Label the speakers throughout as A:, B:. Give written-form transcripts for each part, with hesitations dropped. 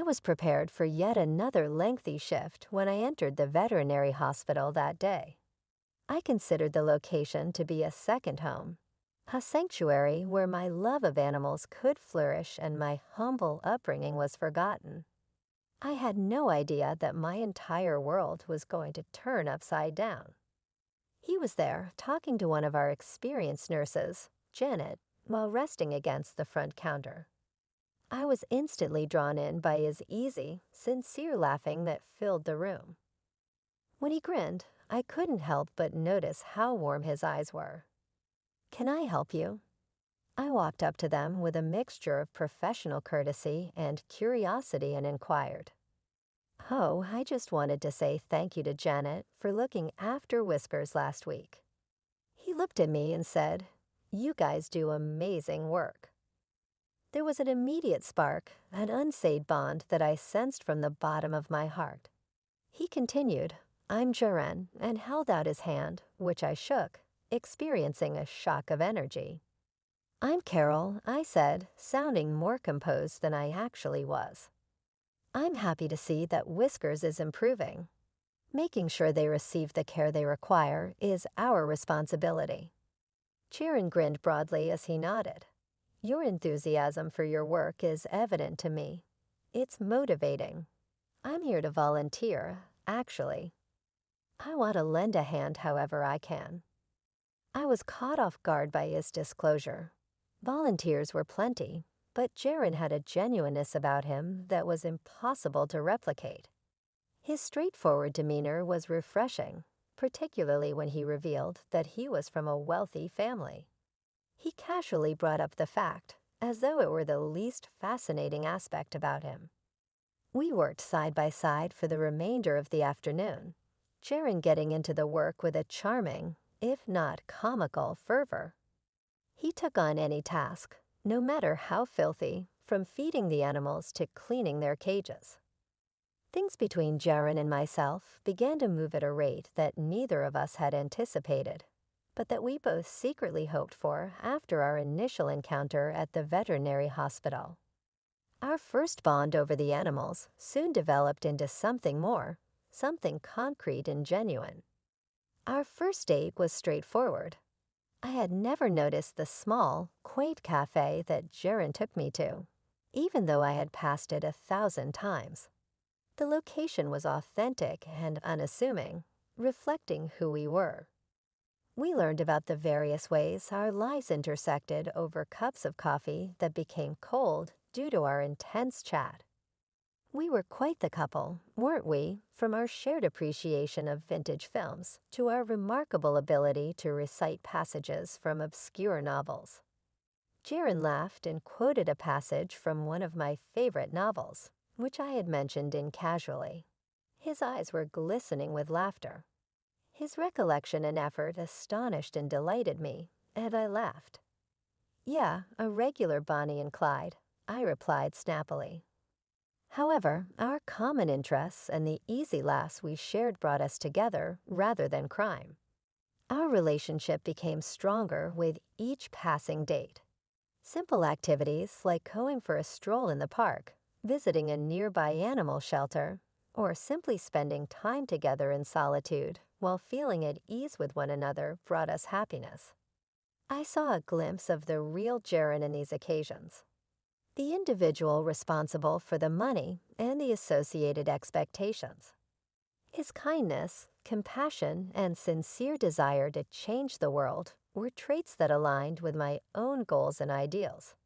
A: was prepared for yet another lengthy shift when I entered the veterinary hospital that day. I considered the location to be a second home, a sanctuary where my love of animals could flourish and my humble upbringing was forgotten. I had no idea that my entire world was going to turn upside down. He was there talking to one of our experienced nurses, Janet, while resting against the front counter. I was instantly drawn in by his easy, sincere laughing that filled the room. When he grinned, I couldn't help but notice how warm his eyes were. "Can I help you?" I walked up to them with a mixture of professional courtesy and curiosity and inquired, "Oh, I just wanted to say thank you to Janet for looking after Whiskers last week." He looked at me and said, "You guys do amazing work." There was an immediate spark, an unsaid bond that I sensed from the bottom of my heart. He continued, "I'm Jaren," and held out his hand, which I shook, experiencing a shock of energy. "I'm Carol," I said, sounding more composed than I actually was. "I'm happy to see that Whiskers is improving. Making sure they receive the care they require is our responsibility." Jaren grinned broadly as he nodded. "Your enthusiasm for your work is evident to me. It's motivating. I'm here to volunteer, actually. I want to lend a hand however I can." I was caught off guard by his disclosure. Volunteers were plenty, but Jaren had a genuineness about him that was impossible to replicate. His straightforward demeanor was refreshing, particularly when he revealed that he was from a wealthy family. He casually brought up the fact, as though it were the least fascinating aspect about him. We worked side by side for the remainder of the afternoon, Jaren getting into the work with a charming, if not comical, fervor. He took on any task, no matter how filthy, from feeding the animals to cleaning their cages. Things between Jaren and myself began to move at a rate that neither of us had anticipated, but that we both secretly hoped for after our initial encounter at the veterinary hospital. Our first bond over the animals soon developed into something more, something concrete and genuine. Our first date was straightforward. I had never noticed the small, quaint cafe that Jaren took me to, even though I had passed it 1,000 times. The location was authentic and unassuming, reflecting who we were. We learned about the various ways our lives intersected over cups of coffee that became cold due to our intense chat. We were quite the couple, weren't we, from our shared appreciation of vintage films to our remarkable ability to recite passages from obscure novels. Jaren laughed and quoted a passage from one of my favorite novels, which I had mentioned in casually. His eyes were glistening with laughter. His recollection and effort astonished and delighted me, and I laughed. "Yeah, a regular Bonnie and Clyde," I replied snappily. However, our common interests and the easy laughs we shared brought us together rather than crime. Our relationship became stronger with each passing date. Simple activities like going for a stroll in the park, visiting a nearby animal shelter, or simply spending time together in solitude while feeling at ease with one another brought us happiness. I saw a glimpse of the real Jaren in these occasions. The individual responsible for the money and the associated expectations. His kindness, compassion, and sincere desire to change the world were traits that aligned with my own goals and ideals.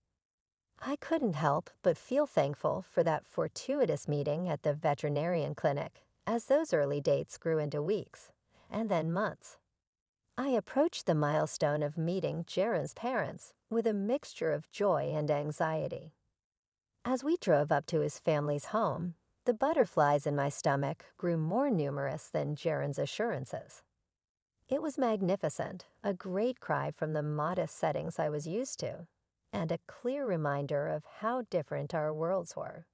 A: I couldn't help but feel thankful for that fortuitous meeting at the veterinarian clinic, as those early dates grew into weeks, and then months. I approached the milestone of meeting Jaren's parents with a mixture of joy and anxiety. As we drove up to his family's home, the butterflies in my stomach grew more numerous than Jaren's assurances. It was magnificent, a great cry from the modest settings I was used to, and a clear reminder of how different our worlds were.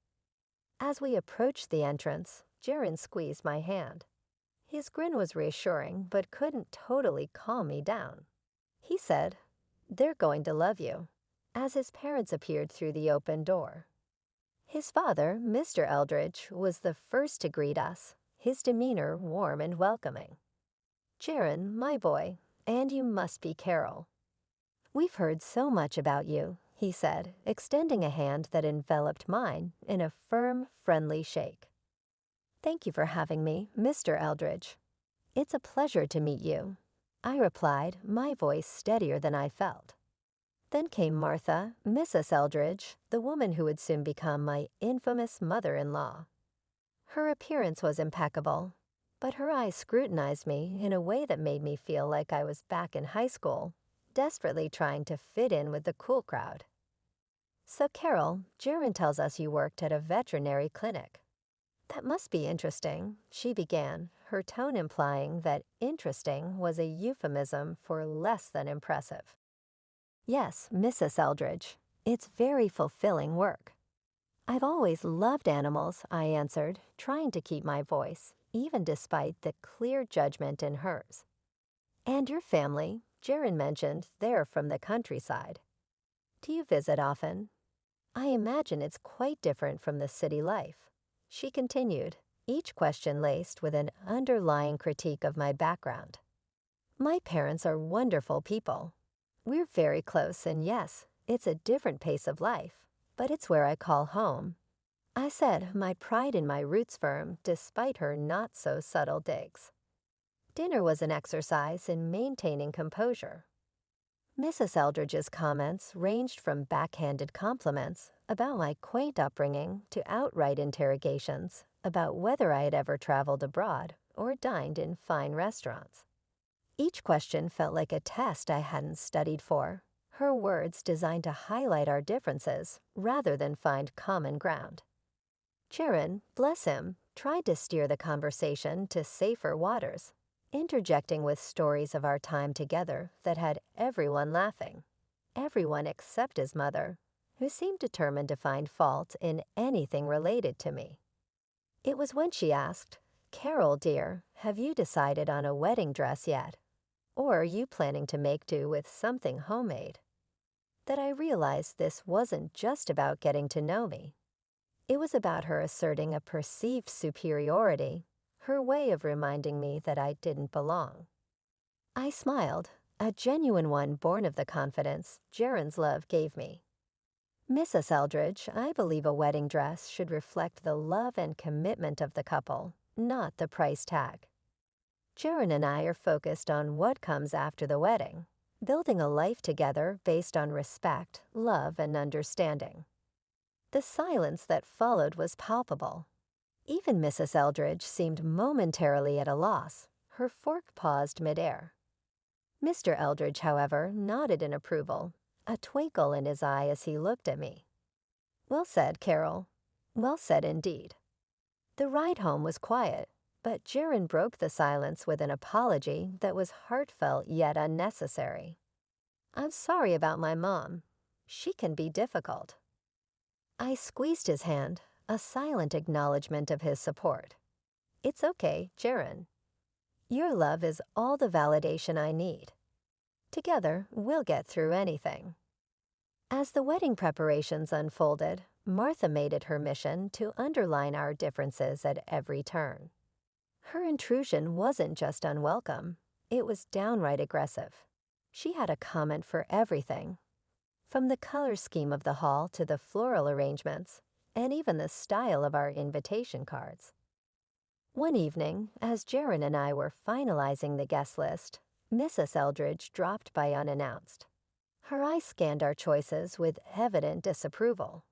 A: As we approached the entrance, Jaren squeezed my hand. His grin was reassuring, but couldn't totally calm me down. He said, "They're going to love you," as his parents appeared through the open door. His father, Mr. Eldridge, was the first to greet us, his demeanor warm and welcoming. "Jaron, my boy, and you must be Carol. We've heard so much about you," he said, extending a hand that enveloped mine in a firm, friendly shake. "Thank you for having me, Mr. Eldridge. It's a pleasure to meet you," I replied, my voice steadier than I felt. Then came Martha, Mrs. Eldridge, the woman who would soon become my infamous mother-in-law. Her appearance was impeccable, but her eyes scrutinized me in a way that made me feel like I was back in high school, desperately trying to fit in with the cool crowd. "So, Carol, Jaron tells us you worked at a veterinary clinic." "That must be interesting," she began, her tone implying that interesting was a euphemism for less than impressive. "Yes, Mrs. Eldridge. It's very fulfilling work." "I've always loved animals," I answered, trying to keep my voice, even despite the clear judgment in hers. "And your family," Jaron mentioned, they're from the countryside. "Do you visit often?" "I imagine it's quite different from the city life," she continued, each question laced with an underlying critique of my background. "My parents are wonderful people. We're very close, and yes, it's a different pace of life, but it's where I call home," I said, my pride in my roots firm despite her not-so-subtle digs. Dinner was an exercise in maintaining composure. Mrs. Eldridge's comments ranged from backhanded compliments about my quaint upbringing to outright interrogations about whether I had ever traveled abroad or dined in fine restaurants. Each question felt like a test I hadn't studied for, her words designed to highlight our differences rather than find common ground. Jaron, bless him, tried to steer the conversation to safer waters, interjecting with stories of our time together that had everyone laughing. Everyone except his mother, who seemed determined to find fault in anything related to me. It was when she asked, "Carol, dear, have you decided on a wedding dress yet? Or are you planning to make do with something homemade?" that I realized this wasn't just about getting to know me. It was about her asserting a perceived superiority, her way of reminding me that I didn't belong. I smiled, a genuine one born of the confidence Jaron's love gave me. "Mrs. Eldridge, I believe a wedding dress should reflect the love and commitment of the couple, not the price tag. Jaron and I are focused on what comes after the wedding, building a life together based on respect, love, and understanding." The silence that followed was palpable. Even Mrs. Eldridge seemed momentarily at a loss, her fork paused midair. Mr. Eldridge, however, nodded in approval, a twinkle in his eye as he looked at me. "Well said, Carol. Well said indeed." The ride home was quiet, but Jaron broke the silence with an apology that was heartfelt yet unnecessary. "I'm sorry about my mom. She can be difficult." I squeezed his hand, a silent acknowledgement of his support. "It's okay, Jaron. Your love is all the validation I need. Together, we'll get through anything." As the wedding preparations unfolded, Martha made it her mission to underline our differences at every turn. Her intrusion wasn't just unwelcome, it was downright aggressive. She had a comment for everything, from the color scheme of the hall to the floral arrangements, and even the style of our invitation cards. One evening, as Jaron and I were finalizing the guest list, Mrs. Eldridge dropped by unannounced. Her eye scanned our choices with evident disapproval.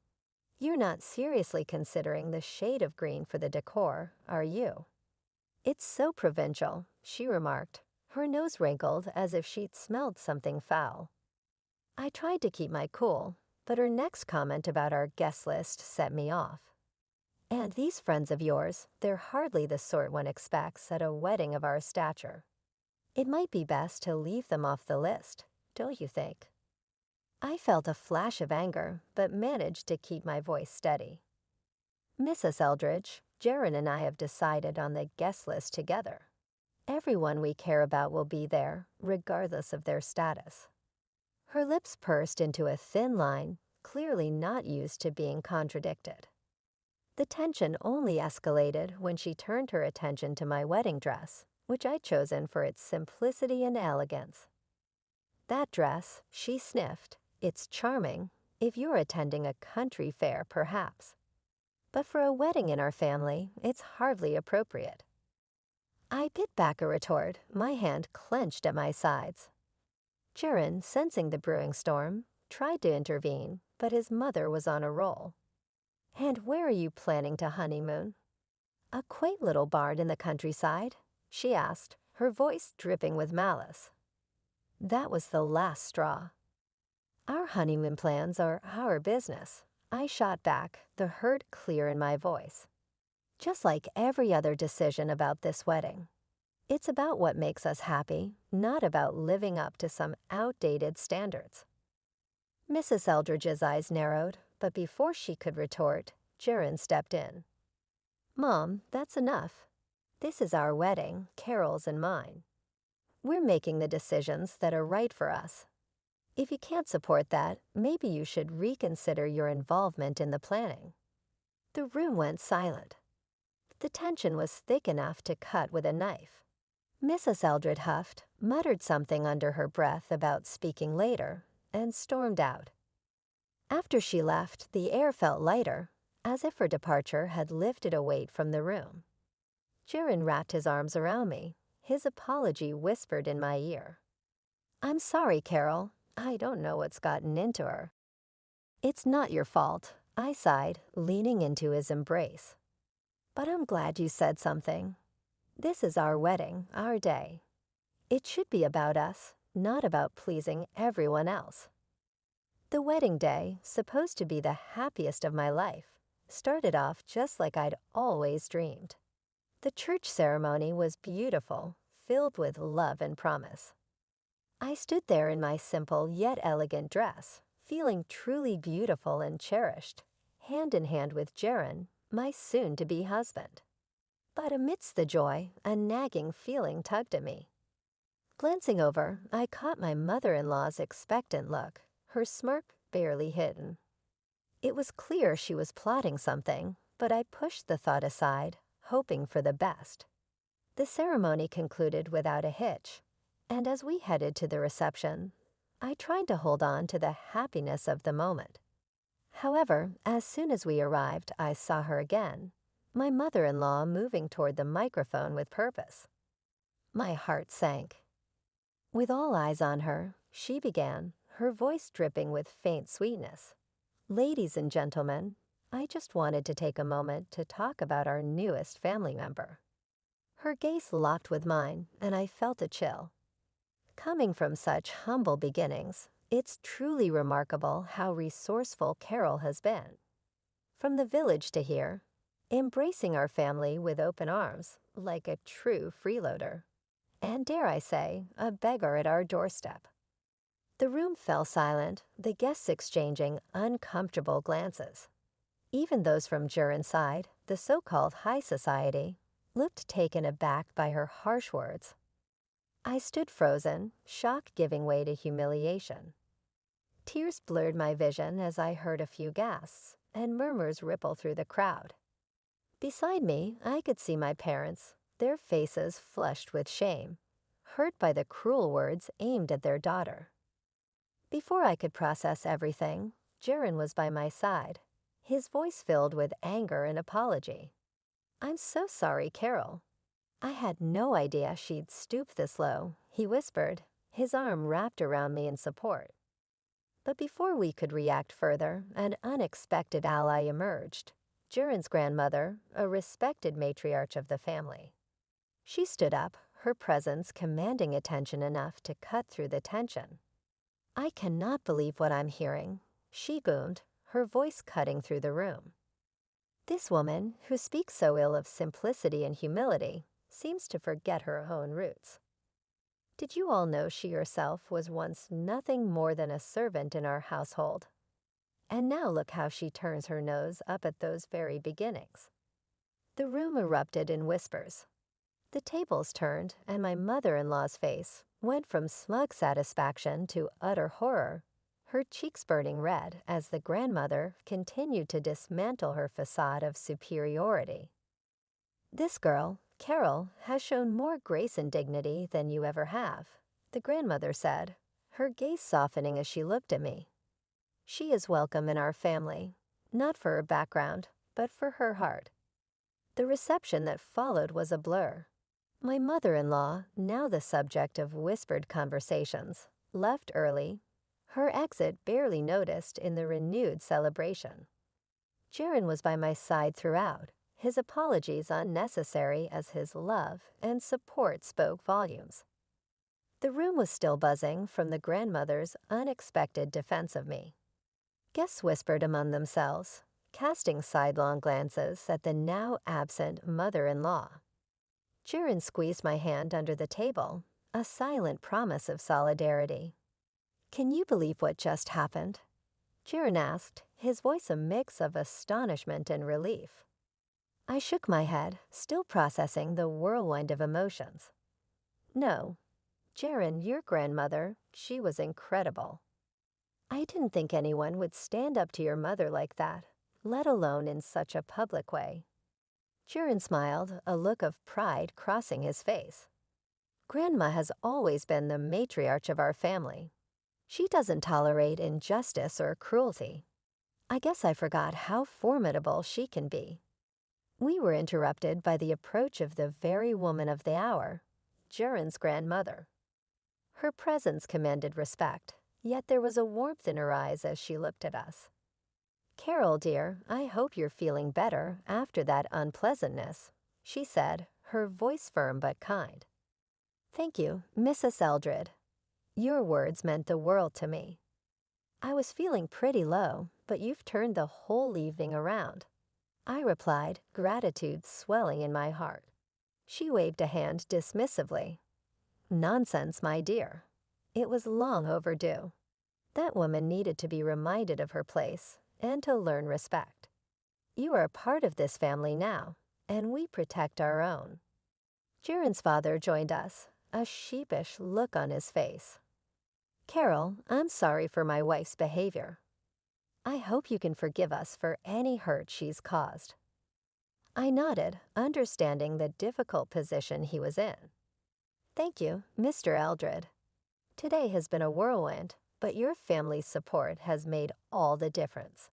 A: "You're not seriously considering the shade of green for the decor, are you?" "It's so provincial," she remarked, her nose wrinkled as if she'd smelled something foul. I tried to keep my cool, but her next comment about our guest list set me off. "And these friends of yours, they're hardly the sort one expects at a wedding of our stature. It might be best to leave them off the list, don't you think?" I felt a flash of anger, but managed to keep my voice steady. "Mrs. Eldridge, Jaron and I have decided on the guest list together. Everyone we care about will be there, regardless of their status." Her lips pursed into a thin line, clearly not used to being contradicted. The tension only escalated when she turned her attention to my wedding dress, which I'd chosen for its simplicity and elegance. That dress, she sniffed, it's charming, if you're attending a country fair perhaps. But for a wedding in our family, it's hardly appropriate. I bit back a retort, my hand clenched at my sides. Jiren, sensing the brewing storm, tried to intervene, but his mother was on a roll. "And where are you planning to honeymoon?" "A quaint little barn in the countryside," she asked, her voice dripping with malice. That was the last straw. "Our honeymoon plans are our business," I shot back, the hurt clear in my voice. "Just like every other decision about this wedding. It's about what makes us happy, not about living up to some outdated standards." Mrs. Eldridge's eyes narrowed, but before she could retort, Jiren stepped in. "Mom, that's enough. This is our wedding, Carol's and mine. We're making the decisions that are right for us. If you can't support that, maybe you should reconsider your involvement in the planning." The room went silent. The tension was thick enough to cut with a knife. Mrs. Eldred huffed, muttered something under her breath about speaking later, and stormed out. After she left, the air felt lighter, as if her departure had lifted a weight from the room. Jiren wrapped his arms around me, his apology whispered in my ear. "I'm sorry, Carol. I don't know what's gotten into her." "It's not your fault," I sighed, leaning into his embrace. "But I'm glad you said something. This is our wedding, our day. It should be about us, not about pleasing everyone else." The wedding day, supposed to be the happiest of my life, started off just like I'd always dreamed. The church ceremony was beautiful, filled with love and promise. I stood there in my simple yet elegant dress, feeling truly beautiful and cherished, hand in hand with Jiren, my soon-to-be husband. But amidst the joy, a nagging feeling tugged at me. Glancing over, I caught my mother-in-law's expectant look, her smirk barely hidden. It was clear she was plotting something, but I pushed the thought aside, hoping for the best. The ceremony concluded without a hitch, and as we headed to the reception, I tried to hold on to the happiness of the moment. However, as soon as we arrived, I saw her again, my mother-in-law moving toward the microphone with purpose. My heart sank. With all eyes on her, she began, her voice dripping with faint sweetness. "Ladies and gentlemen, I just wanted to take a moment to talk about our newest family member." Her gaze locked with mine, and I felt a chill. Coming from such humble beginnings, it's truly remarkable how resourceful Carol has been. From the village to here, embracing our family with open arms, like a true freeloader. And dare I say, a beggar at our doorstep. The room fell silent, the guests exchanging uncomfortable glances. Even those from Jiren's side, the so-called high society, looked taken aback by her harsh words. I stood frozen, shock giving way to humiliation. Tears blurred my vision as I heard a few gasps, and murmurs ripple through the crowd. Beside me, I could see my parents, their faces flushed with shame, hurt by the cruel words aimed at their daughter. Before I could process everything, Jiren was by my side, his voice filled with anger and apology. "I'm so sorry, Carol. I had no idea she'd stoop this low," he whispered, his arm wrapped around me in support. But before we could react further, an unexpected ally emerged, Jiren's grandmother, a respected matriarch of the family. She stood up, her presence commanding attention enough to cut through the tension. "I cannot believe what I'm hearing," she boomed, her voice cutting through the room. "This woman, who speaks so ill of simplicity and humility, seems to forget her own roots. Did you all know she herself was once nothing more than a servant in our household? And now look how she turns her nose up at those very beginnings." The room erupted in whispers. The tables turned, and my mother-in-law's face went from smug satisfaction to utter horror, her cheeks burning red as the grandmother continued to dismantle her facade of superiority. "This girl, Carol, has shown more grace and dignity than you ever have," the grandmother said, her gaze softening as she looked at me. "She is welcome in our family, not for her background, but for her heart." The reception that followed was a blur. My mother-in-law, now the subject of whispered conversations, left early, her exit barely noticed in the renewed celebration. Jaron was by my side throughout, his apologies unnecessary as his love and support spoke volumes. The room was still buzzing from the grandmother's unexpected defense of me. Guests whispered among themselves, casting sidelong glances at the now absent mother-in-law. Jaron squeezed my hand under the table, a silent promise of solidarity. "Can you believe what just happened?" Jaron asked, his voice a mix of astonishment and relief. I shook my head, still processing the whirlwind of emotions. "No. Jaron, your grandmother, she was incredible. I didn't think anyone would stand up to your mother like that, let alone in such a public way." Jaron smiled, a look of pride crossing his face. "Grandma has always been the matriarch of our family. She doesn't tolerate injustice or cruelty. I guess I forgot how formidable she can be." We were interrupted by the approach of the very woman of the hour, Jaron's grandmother. Her presence commanded respect, yet there was a warmth in her eyes as she looked at us. "Carol, dear, I hope you're feeling better after that unpleasantness," she said, her voice firm but kind. "Thank you, Mrs. Eldred. Your words meant the world to me. I was feeling pretty low, but you've turned the whole evening around," I replied, gratitude swelling in my heart. She waved a hand dismissively. "Nonsense, my dear. It was long overdue. That woman needed to be reminded of her place and to learn respect. You are a part of this family now, and we protect our own." Jaron's father joined us, a sheepish look on his face. "Carol, I'm sorry for my wife's behavior. I hope you can forgive us for any hurt she's caused." I nodded, understanding the difficult position he was in. "Thank you, Mr. Eldred. Today has been a whirlwind, but your family's support has made all the difference."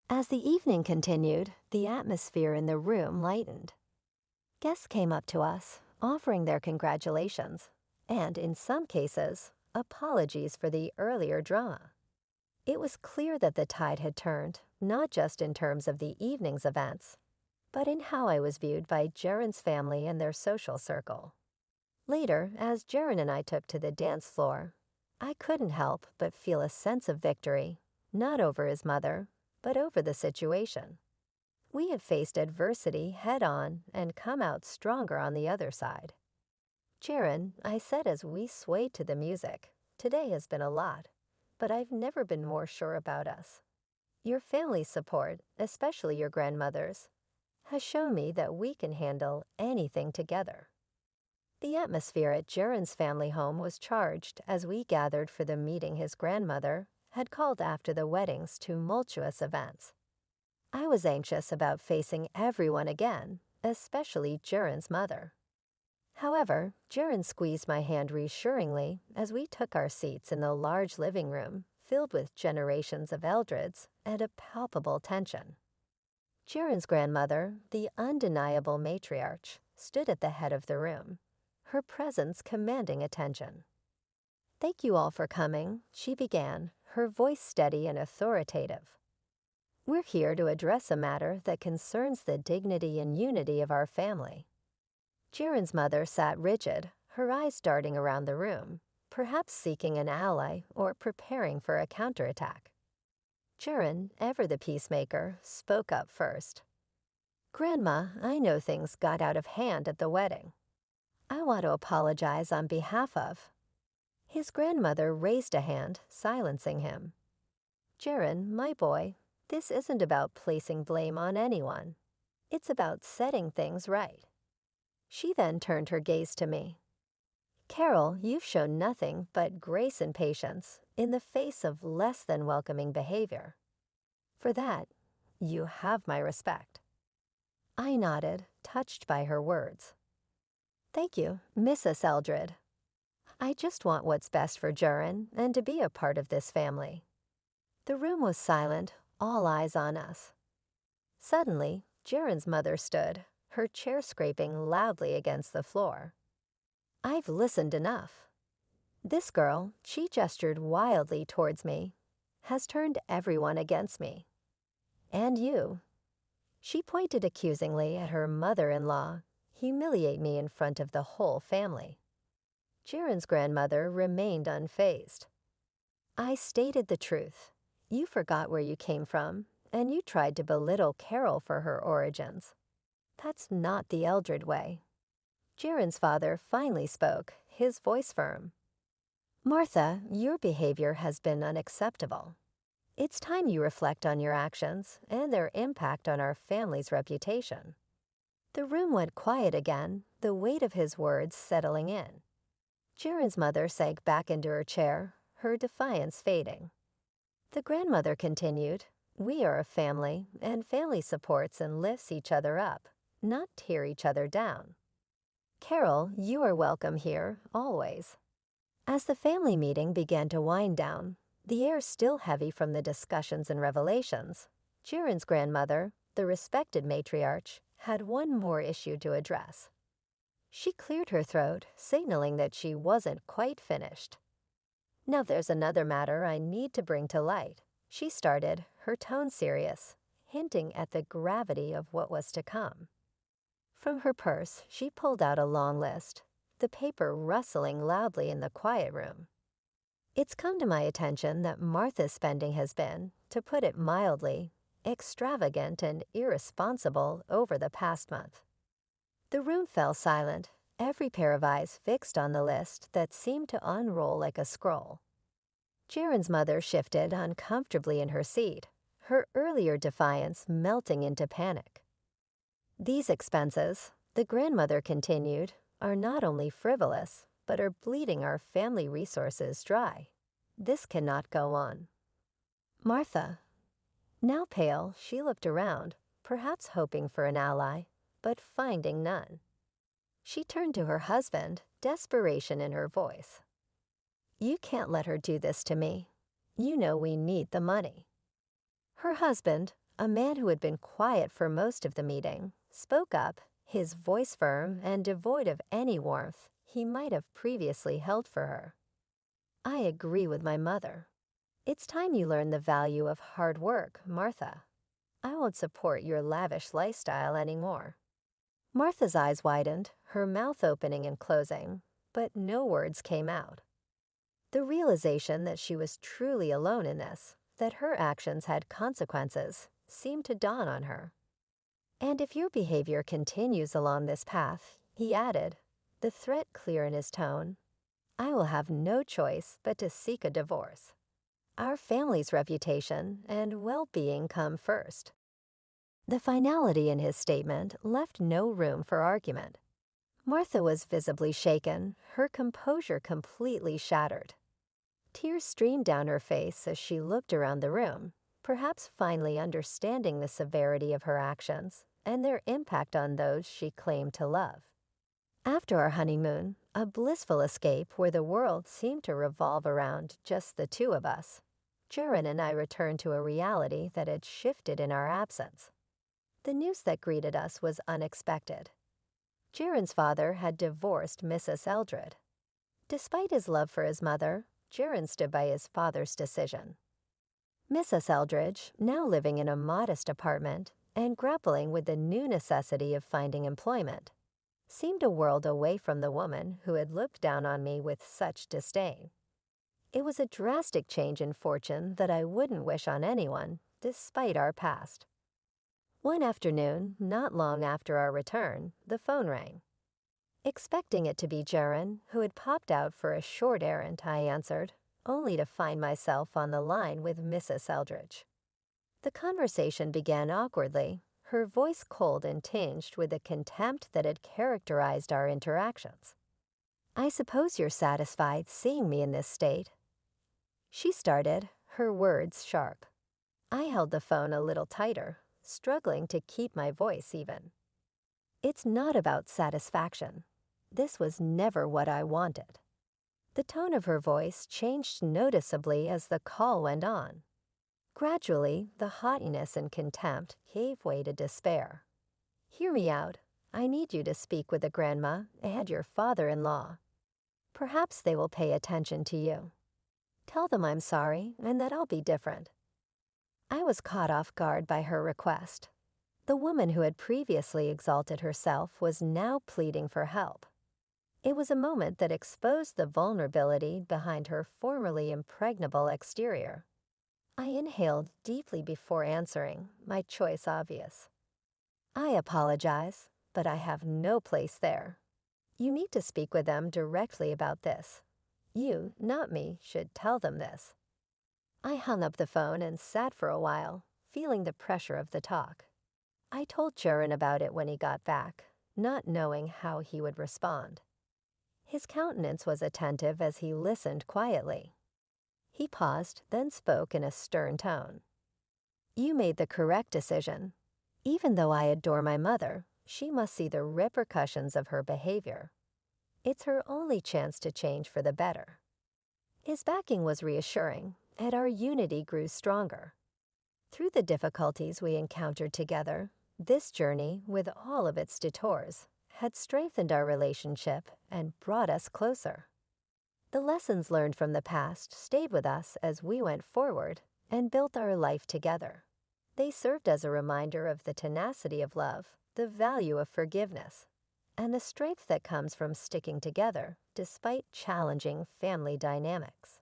A: As the evening continued, the atmosphere in the room lightened. Guests came up to us, offering their congratulations, and in some cases, apologies for the earlier drama. It was clear that the tide had turned, not just in terms of the evening's events, but in how I was viewed by Jaron's family and their social circle. Later, as Jaron and I took to the dance floor, I couldn't help but feel a sense of victory, not over his mother, but over the situation. We had faced adversity head-on and come out stronger on the other side. "Jaron," I said as we swayed to the music, "today has been a lot, but I've never been more sure about us. Your family's support, especially your grandmother's, has shown me that we can handle anything together." The atmosphere at Jaron's family home was charged as we gathered for the meeting his grandmother had called after the wedding's tumultuous events. I was anxious about facing everyone again, especially Jaron's mother. However, Jaron squeezed my hand reassuringly as we took our seats in the large living room filled with generations of Eldreds and a palpable tension. Jaron's grandmother, the undeniable matriarch, stood at the head of the room, her presence commanding attention. "Thank you all for coming," she began, her voice steady and authoritative. "We're here to address a matter that concerns the dignity and unity of our family." Jaron's mother sat rigid, her eyes darting around the room, perhaps seeking an ally or preparing for a counterattack. Jaron, ever the peacemaker, spoke up first. "Grandma, I know things got out of hand at the wedding. I want to apologize on behalf of—" His grandmother raised a hand, silencing him. "Jaron, my boy, this isn't about placing blame on anyone. It's about setting things right." She then turned her gaze to me. Carol, you've shown nothing but grace and patience in the face of less than welcoming behavior. For that, you have my respect." I nodded, touched by her words. "Thank you, Mrs. Eldred. I just want what's best for Jurin and to be a part of this family." The room was silent, all eyes on us. Suddenly, Jurin's mother stood, her chair scraping loudly against the floor. "I've listened enough. This girl," she gestured wildly towards me, "has turned everyone against me. And you." She pointed accusingly at her mother-in-law, "humiliate me in front of the whole family." Jurin's grandmother remained unfazed. "I stated the truth. You forgot where you came from, and you tried to belittle Carol for her origins. That's not the Eldred way." Jurin's father finally spoke, his voice firm. "Martha, your behavior has been unacceptable. It's time you reflect on your actions and their impact on our family's reputation." The room went quiet again, the weight of his words settling in. Jurin's mother sank back into her chair, her defiance fading. The grandmother continued, "We are a family, and family supports and lifts each other up, not tear each other down. Carol, you are welcome here, always." As the family meeting began to wind down, the air still heavy from the discussions and revelations, Jurin's grandmother, the respected matriarch, had one more issue to address. She cleared her throat, signaling that she wasn't quite finished. "Now there's another matter I need to bring to light," she started, her tone serious, hinting at the gravity of what was to come. From her purse, she pulled out a long list, the paper rustling loudly in the quiet room. "It's come to my attention that Martha's spending has been, to put it mildly, extravagant and irresponsible over the past month." The room fell silent, every pair of eyes fixed on the list that seemed to unroll like a scroll. Jurin's mother shifted uncomfortably in her seat, her earlier defiance melting into panic. "These expenses," the grandmother continued, "are not only frivolous, but are bleeding our family resources dry. This cannot go on." Martha. Now pale, she looked around, perhaps hoping for an ally, but finding none. She turned to her husband, desperation in her voice. "You can't let her do this to me. You know we need the money." Her husband, a man who had been quiet for most of the meeting, spoke up, his voice firm and devoid of any warmth he might have previously held for her. "I agree with my mother. It's time you learn the value of hard work, Martha. I won't support your lavish lifestyle anymore." Martha's eyes widened, her mouth opening and closing, but no words came out. The realization that she was truly alone in this, that her actions had consequences, seemed to dawn on her. "And if your behavior continues along this path," he added, the threat clear in his tone, "I will have no choice but to seek a divorce. Our family's reputation and well-being come first." The finality in his statement left no room for argument. Martha was visibly shaken, her composure completely shattered. Tears streamed down her face as she looked around the room, perhaps finally understanding the severity of her actions and their impact on those she claimed to love. After our honeymoon, a blissful escape where the world seemed to revolve around just the two of us, Jurin and I returned to a reality that had shifted in our absence. The news that greeted us was unexpected. Jurin's father had divorced Mrs. Eldred. Despite his love for his mother, Jurin stood by his father's decision. Mrs. Eldridge, now living in a modest apartment and grappling with the new necessity of finding employment, seemed a world away from the woman who had looked down on me with such disdain. It was a drastic change in fortune that I wouldn't wish on anyone, despite our past. One afternoon, not long after our return, the phone rang. Expecting it to be Jurin, who had popped out for a short errand, I answered, only to find myself on the line with Mrs. Eldridge. The conversation began awkwardly, her voice cold and tinged with the contempt that had characterized our interactions. I suppose you're satisfied seeing me in this state. She started, her words sharp. I held the phone a little tighter, struggling to keep my voice even. It's not about satisfaction. This was never what I wanted. The tone of her voice changed noticeably as the call went on. Gradually, the haughtiness and contempt gave way to despair. Hear me out. I need you to speak with the grandma and your father-in-law. Perhaps they will pay attention to you. Tell them I'm sorry and that I'll be different. I was caught off guard by her request. The woman who had previously exalted herself was now pleading for help. It was a moment that exposed the vulnerability behind her formerly impregnable exterior. I inhaled deeply before answering, my choice obvious. I apologize, but I have no place there. You need to speak with them directly about this. You, not me, should tell them this. I hung up the phone and sat for a while, feeling the pressure of the talk. I told Churin about it when he got back, not knowing how he would respond. His countenance was attentive as he listened quietly. He paused, then spoke in a stern tone. You made the correct decision. Even though I adore my mother, she must see the repercussions of her behavior. It's her only chance to change for the better. His backing was reassuring, and our unity grew stronger. Through the difficulties we encountered together, this journey, with all of its detours, had strengthened our relationship and brought us closer. The lessons learned from the past stayed with us as we went forward and built our life together. They served as a reminder of the tenacity of love, the value of forgiveness, and the strength that comes from sticking together despite challenging family dynamics.